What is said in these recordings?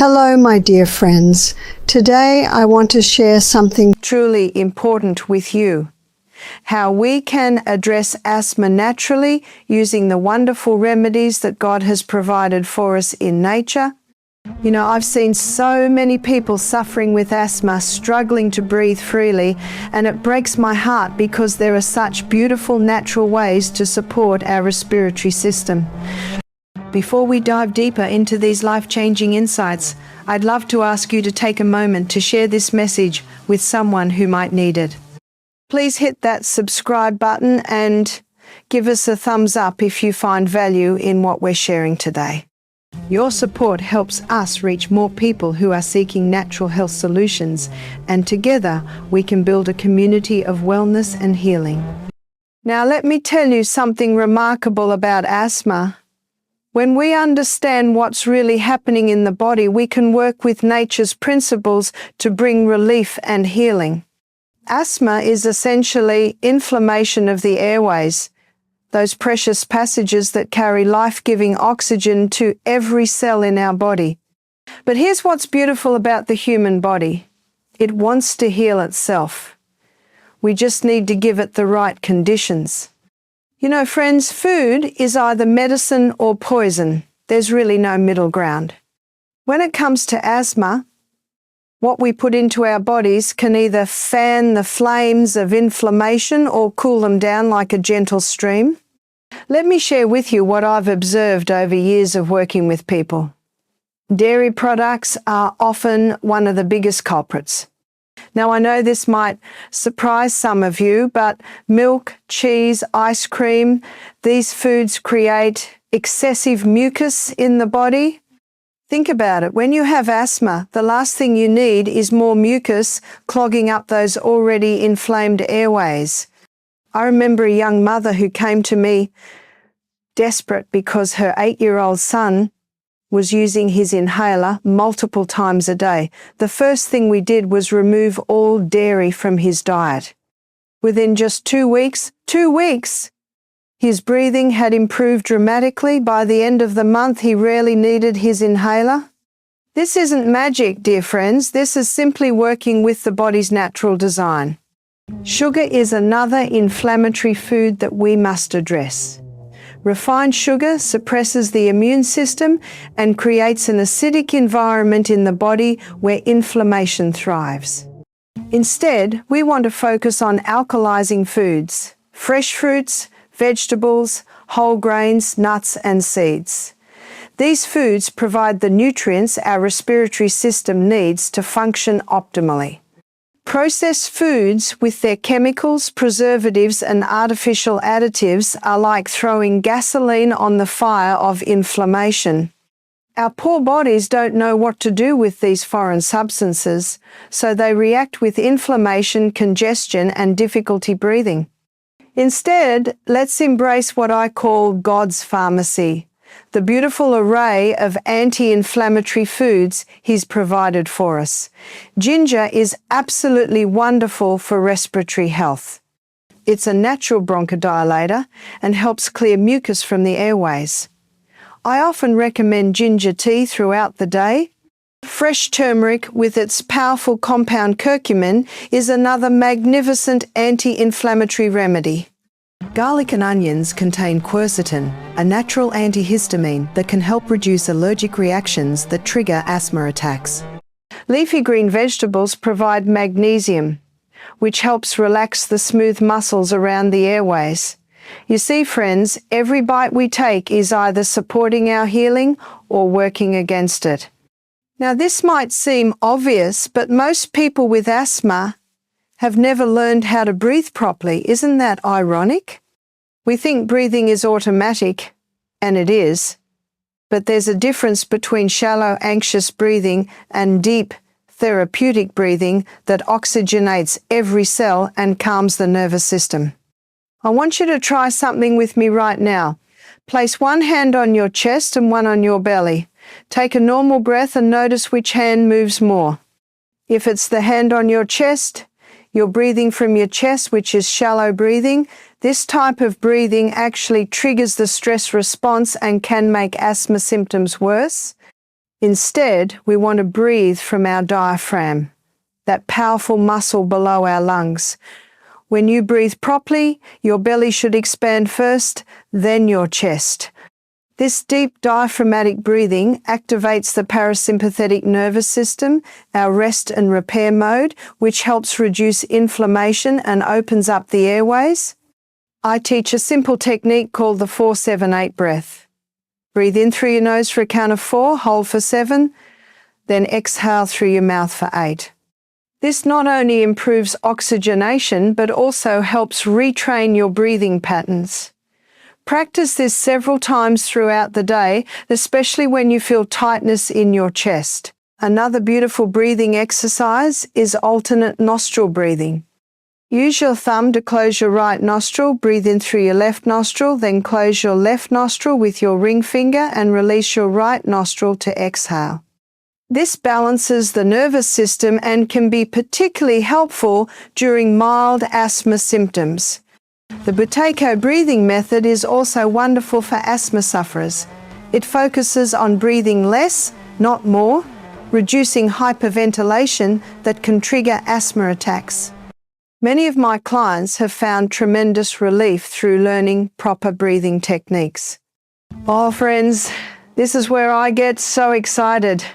Hello, my dear friends. Today I want to share something truly important with you. How we can address asthma naturally using the wonderful remedies that God has provided for us in nature. You know, I've seen so many people suffering with asthma, struggling to breathe freely, and it breaks my heart because there are such beautiful natural ways to support our respiratory system. Before we dive deeper into these life-changing insights, I'd love to ask you to take a moment to share this message with someone who might need it. Please hit that subscribe button and give us a thumbs up if you find value in what we're sharing today. Your support helps us reach more people who are seeking natural health solutions, and together we can build a community of wellness and healing. Now let me tell you something remarkable about asthma. When we understand what's really happening in the body, we can work with nature's principles to bring relief and healing. Asthma is essentially inflammation of the airways, those precious passages that carry life-giving oxygen to every cell in our body. But here's what's beautiful about the human body. It wants to heal itself. We just need to give it the right conditions. You know, friends, food is either medicine or poison. There's really no middle ground. When it comes to asthma, what we put into our bodies can either fan the flames of inflammation or cool them down like a gentle stream. Let me share with you what I've observed over years of working with people. Dairy products are often one of the biggest culprits. Now, I know this might surprise some of you, but milk, cheese, ice cream, these foods create excessive mucus in the body. Think about it. When you have asthma, the last thing you need is more mucus clogging up those already inflamed airways. I remember a young mother who came to me desperate because her 8-year-old son was using his inhaler multiple times a day. The first thing we did was remove all dairy from his diet. Within just 2 weeks, his breathing had improved dramatically. By the end of the month, he rarely needed his inhaler. This isn't magic, dear friends. This is simply working with the body's natural design. Sugar is another inflammatory food that we must address. Refined sugar suppresses the immune system and creates an acidic environment in the body where inflammation thrives. Instead, we want to focus on alkalizing foods, fresh fruits, vegetables, whole grains, nuts, and seeds. These foods provide the nutrients our respiratory system needs to function optimally. Processed foods with their chemicals, preservatives, and artificial additives are like throwing gasoline on the fire of inflammation. Our poor bodies don't know what to do with these foreign substances, so they react with inflammation, congestion, and difficulty breathing. Instead, let's embrace what I call God's pharmacy, the beautiful array of anti-inflammatory foods He's provided for us. Ginger is absolutely wonderful for respiratory health. It's a natural bronchodilator and helps clear mucus from the airways. I often recommend ginger tea throughout the day. Fresh turmeric with its powerful compound curcumin is another magnificent anti-inflammatory remedy. Garlic and onions contain quercetin, a natural antihistamine that can help reduce allergic reactions that trigger asthma attacks. Leafy green vegetables provide magnesium, which helps relax the smooth muscles around the airways. You see, friends, every bite we take is either supporting our healing or working against it. Now, this might seem obvious, but most people with asthma have never learned how to breathe properly. Isn't that ironic? We think breathing is automatic, and it is, but there's a difference between shallow, anxious breathing and deep, therapeutic breathing that oxygenates every cell and calms the nervous system. I want you to try something with me right now. Place one hand on your chest and one on your belly. Take a normal breath and notice which hand moves more. If it's the hand on your chest, you're breathing from your chest, which is shallow breathing. This type of breathing actually triggers the stress response and can make asthma symptoms worse. Instead, we want to breathe from our diaphragm, that powerful muscle below our lungs. When you breathe properly, your belly should expand first, then your chest. This deep diaphragmatic breathing activates the parasympathetic nervous system, our rest and repair mode, which helps reduce inflammation and opens up the airways. I teach a simple technique called the 4-7-8 breath. Breathe in through your nose for a count of 4, hold for 7, then exhale through your mouth for 8. This not only improves oxygenation, but also helps retrain your breathing patterns. Practice this several times throughout the day, especially when you feel tightness in your chest. Another beautiful breathing exercise is alternate nostril breathing. Use your thumb to close your right nostril, breathe in through your left nostril, then close your left nostril with your ring finger and release your right nostril to exhale. This balances the nervous system and can be particularly helpful during mild asthma symptoms. The Buteyko breathing method is also wonderful for asthma sufferers. It focuses on breathing less, not more, reducing hyperventilation that can trigger asthma attacks. Many of my clients have found tremendous relief through learning proper breathing techniques. Oh, friends, this is where I get so excited.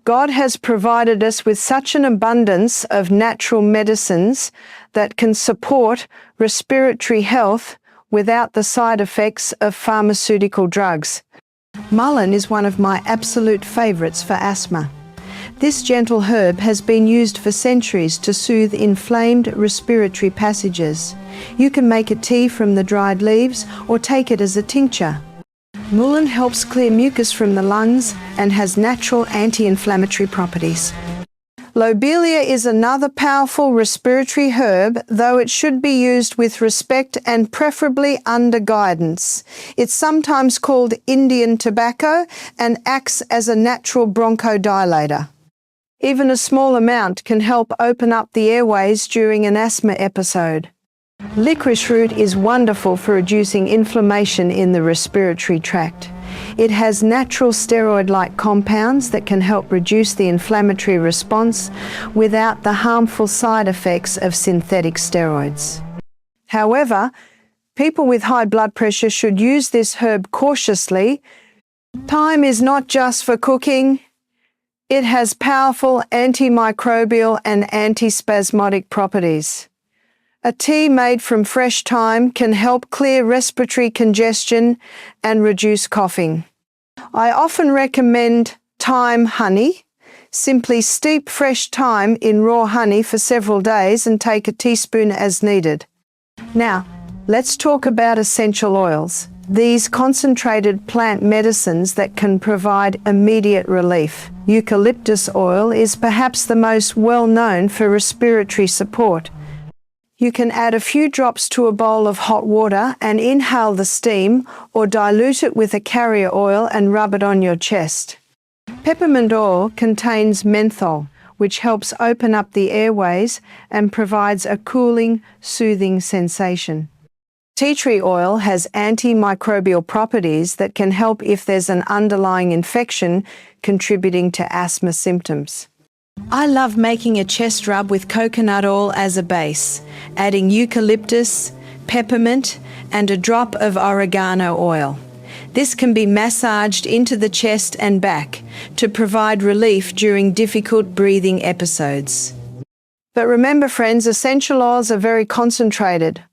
God has provided us with such an abundance of natural medicines that can support respiratory health without the side effects of pharmaceutical drugs. Mullein is one of my absolute favorites for asthma. This gentle herb has been used for centuries to soothe inflamed respiratory passages. You can make a tea from the dried leaves or take it as a tincture. Mullein helps clear mucus from the lungs and has natural anti-inflammatory properties. Lobelia is another powerful respiratory herb, though it should be used with respect and preferably under guidance. It's sometimes called Indian tobacco and acts as a natural bronchodilator. Even a small amount can help open up the airways during an asthma episode. Licorice root is wonderful for reducing inflammation in the respiratory tract. It has natural steroid-like compounds that can help reduce the inflammatory response without the harmful side effects of synthetic steroids. However, people with high blood pressure should use this herb cautiously. Thyme is not just for cooking. It has powerful antimicrobial and antispasmodic properties. A tea made from fresh thyme can help clear respiratory congestion and reduce coughing. I often recommend thyme honey. Simply steep fresh thyme in raw honey for several days and take a teaspoon as needed. Now, let's talk about essential oils. These concentrated plant medicines that can provide immediate relief. Eucalyptus oil is perhaps the most well-known for respiratory support. You can add a few drops to a bowl of hot water and inhale the steam, or dilute it with a carrier oil and rub it on your chest. Peppermint oil contains menthol, which helps open up the airways and provides a cooling, soothing sensation. Tea tree oil has antimicrobial properties that can help if there's an underlying infection contributing to asthma symptoms. I love making a chest rub with coconut oil as a base, adding eucalyptus, peppermint, and a drop of oregano oil. This can be massaged into the chest and back to provide relief during difficult breathing episodes. But remember, friends, essential oils are very concentrated.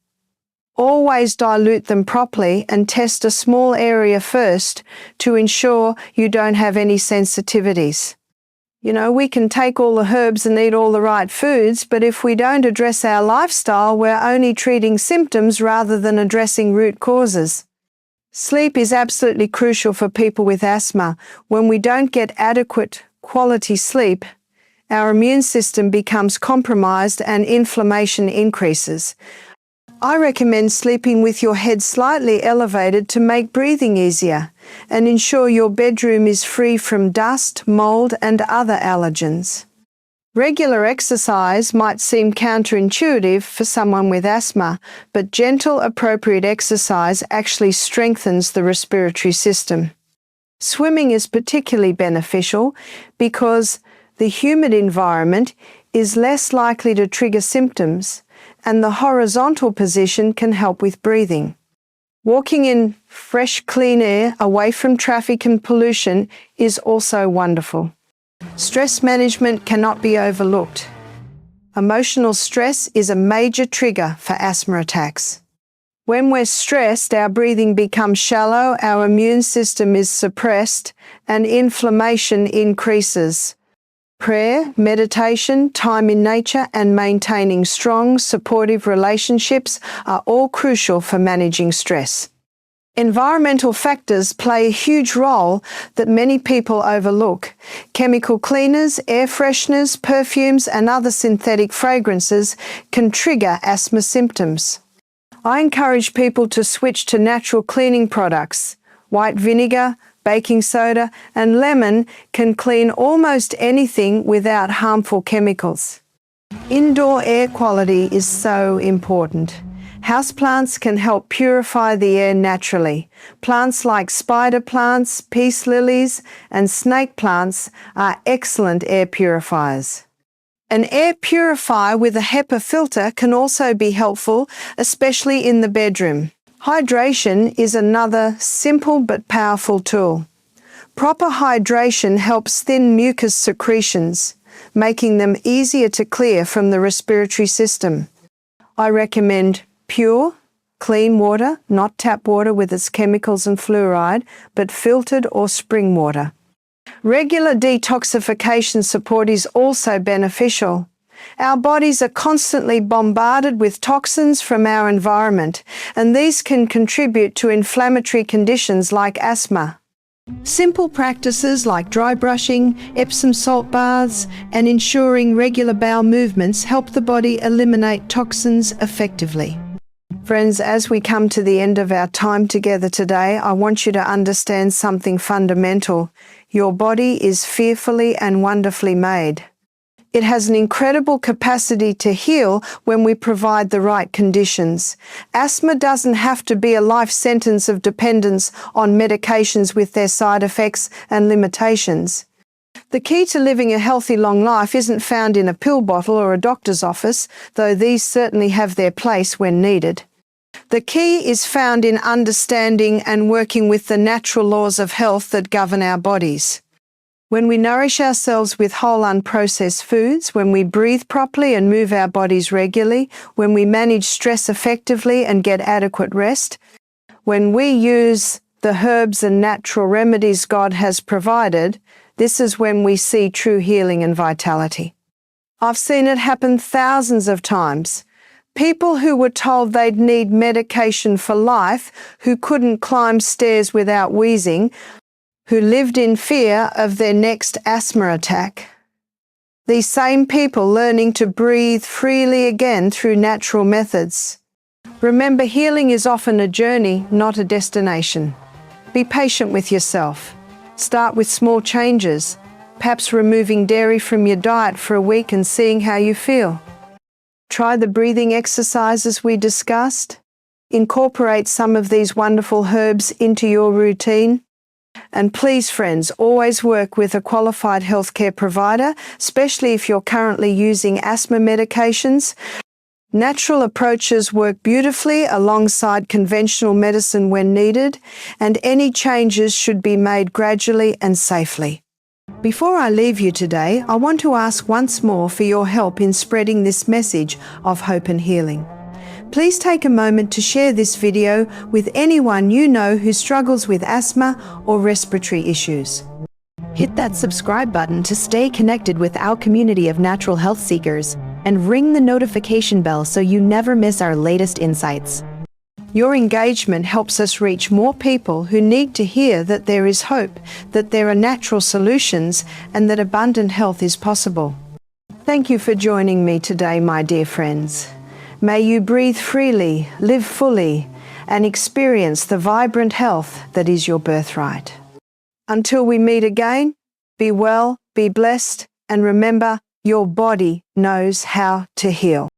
Always dilute them properly and test a small area first to ensure you don't have any sensitivities. You know, we can take all the herbs and eat all the right foods, but if we don't address our lifestyle, we're only treating symptoms rather than addressing root causes. Sleep is absolutely crucial for people with asthma. When we don't get adequate quality sleep, our immune system becomes compromised and inflammation increases. I recommend sleeping with your head slightly elevated to make breathing easier and ensure your bedroom is free from dust, mold, and other allergens. Regular exercise might seem counterintuitive for someone with asthma, but gentle, appropriate exercise actually strengthens the respiratory system. Swimming is particularly beneficial because the humid environment is less likely to trigger symptoms, and the horizontal position can help with breathing. Walking in fresh, clean air away from traffic and pollution is also wonderful. Stress management cannot be overlooked. Emotional stress is a major trigger for asthma attacks. When we're stressed, our breathing becomes shallow, our immune system is suppressed, and inflammation increases. Prayer, meditation, time in nature, and maintaining strong, supportive relationships are all crucial for managing stress. Environmental factors play a huge role that many people overlook. Chemical cleaners, air fresheners, perfumes, and other synthetic fragrances can trigger asthma symptoms. I encourage people to switch to natural cleaning products. White vinegar, baking soda, and lemon can clean almost anything without harmful chemicals. Indoor air quality is so important. Houseplants can help purify the air naturally. Plants like spider plants, peace lilies, and snake plants are excellent air purifiers. An air purifier with a HEPA filter can also be helpful, especially in the bedroom. Hydration is another simple but powerful tool. Proper hydration helps thin mucus secretions, making them easier to clear from the respiratory system. I recommend pure, clean water, not tap water with its chemicals and fluoride, but filtered or spring water. Regular detoxification support is also beneficial. Our bodies are constantly bombarded with toxins from our environment, and these can contribute to inflammatory conditions like asthma. Simple practices like dry brushing, Epsom salt baths, and ensuring regular bowel movements help the body eliminate toxins effectively. Friends, as we come to the end of our time together today, I want you to understand something fundamental. Your body is fearfully and wonderfully made. It has an incredible capacity to heal when we provide the right conditions. Asthma doesn't have to be a life sentence of dependence on medications with their side effects and limitations. The key to living a healthy long life isn't found in a pill bottle or a doctor's office, though these certainly have their place when needed. The key is found in understanding and working with the natural laws of health that govern our bodies. When we nourish ourselves with whole unprocessed foods, when we breathe properly and move our bodies regularly, when we manage stress effectively and get adequate rest, when we use the herbs and natural remedies God has provided, this is when we see true healing and vitality. I've seen it happen thousands of times. People who were told they'd need medication for life, who couldn't climb stairs without wheezing, who lived in fear of their next asthma attack. These same people learning to breathe freely again through natural methods. Remember, healing is often a journey, not a destination. Be patient with yourself. Start with small changes, perhaps removing dairy from your diet for a week and seeing how you feel. Try the breathing exercises we discussed. Incorporate some of these wonderful herbs into your routine. And please, friends, always work with a qualified healthcare provider, especially if you're currently using asthma medications. Natural approaches work beautifully alongside conventional medicine when needed, and any changes should be made gradually and safely. Before I leave you today, I want to ask once more for your help in spreading this message of hope and healing. Please take a moment to share this video with anyone you know who struggles with asthma or respiratory issues. Hit that subscribe button to stay connected with our community of natural health seekers, and ring the notification bell so you never miss our latest insights. Your engagement helps us reach more people who need to hear that there is hope, that there are natural solutions, and that abundant health is possible. Thank you for joining me today, my dear friends. May you breathe freely, live fully, and experience the vibrant health that is your birthright. Until we meet again, be well, be blessed, and remember, your body knows how to heal.